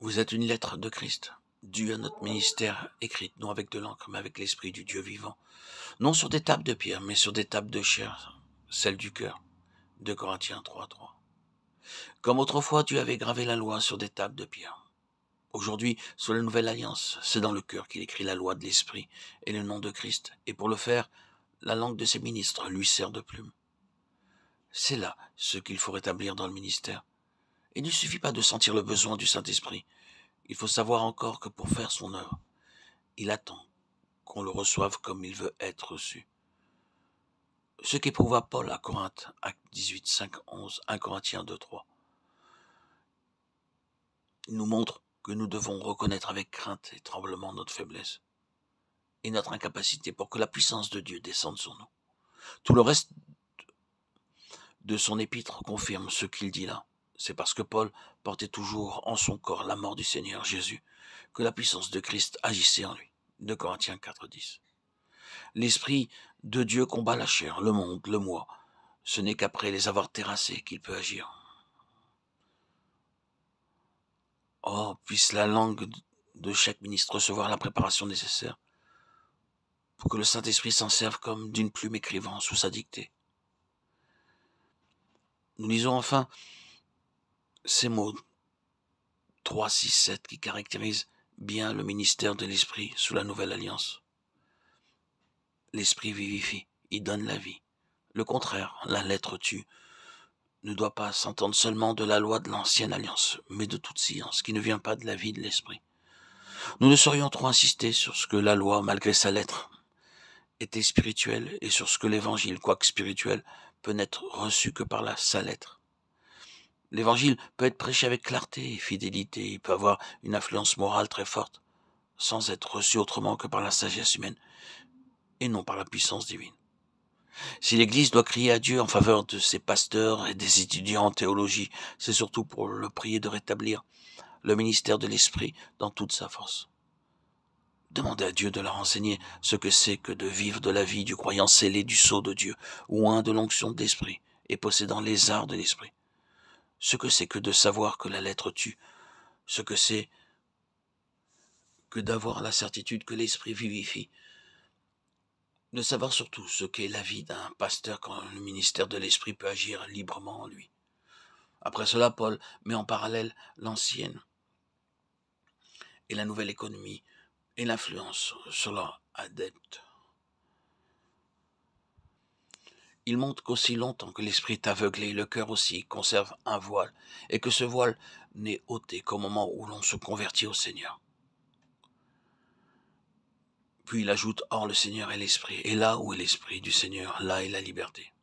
Vous êtes une lettre de Christ, due à notre ministère, écrite non avec de l'encre, mais avec l'Esprit du Dieu vivant, non sur des tables de pierre, mais sur des tables de chair, celles du cœur. 2 Corinthiens 3:3. Comme autrefois tu avais gravé la loi sur des tables de pierre. Aujourd'hui, sous la nouvelle alliance, c'est dans le cœur qu'il écrit la loi de l'Esprit et le nom de Christ, et pour le faire, la langue de ses ministres lui sert de plume. C'est là ce qu'il faut rétablir dans le ministère. Il ne suffit pas de sentir le besoin du Saint-Esprit. Il faut savoir encore que pour faire son œuvre, il attend qu'on le reçoive comme il veut être reçu. Ce qu'éprouva Paul à Corinthe, Actes 18, 5, 11, 1 Corinthiens 2, 3. Il nous montre que nous devons reconnaître avec crainte et tremblement notre faiblesse et notre incapacité pour que la puissance de Dieu descende sur nous. Tout le reste de son épître confirme ce qu'il dit là. C'est parce que Paul portait toujours en son corps la mort du Seigneur Jésus que la puissance de Christ agissait en lui. 2 Corinthiens 4, 10. L'Esprit de Dieu combat la chair, le monde, le moi. Ce n'est qu'après les avoir terrassés qu'il peut agir. Oh, puisse la langue de chaque ministre recevoir la préparation nécessaire pour que le Saint-Esprit s'en serve comme d'une plume écrivant sous sa dictée. Nous lisons enfin ces mots 3, 6, 7 qui caractérisent bien le ministère de l'Esprit sous la Nouvelle Alliance. L'Esprit vivifie, il donne la vie. Le contraire, la lettre tue, ne doit pas s'entendre seulement de la loi de l'ancienne alliance, mais de toute science qui ne vient pas de la vie de l'Esprit. Nous ne saurions trop insister sur ce que la loi, malgré sa lettre, était spirituelle et sur ce que l'Évangile, quoique spirituel, peut n'être reçu que par sa lettre. L'Évangile peut être prêché avec clarté et fidélité, il peut avoir une influence morale très forte, sans être reçu autrement que par la sagesse humaine et non par la puissance divine. Si l'Église doit crier à Dieu en faveur de ses pasteurs et des étudiants en théologie, c'est surtout pour le prier de rétablir le ministère de l'Esprit dans toute sa force. Demandez à Dieu de leur enseigner ce que c'est que de vivre de la vie du croyant scellé du sceau de Dieu, oint de l'onction de l'Esprit et possédant les arts de l'Esprit. Ce que c'est que de savoir que la lettre tue, ce que c'est que d'avoir la certitude que l'Esprit vivifie, de savoir surtout ce qu'est la vie d'un pasteur quand le ministère de l'Esprit peut agir librement en lui. Après cela, Paul met en parallèle l'ancienne et la nouvelle économie et l'influence sur leurs adeptes. Il montre qu'aussi longtemps que l'esprit est aveuglé, le cœur aussi conserve un voile, et que ce voile n'est ôté qu'au moment où l'on se convertit au Seigneur. Puis il ajoute, or le Seigneur est l'esprit, et là où est l'esprit du Seigneur, là est la liberté.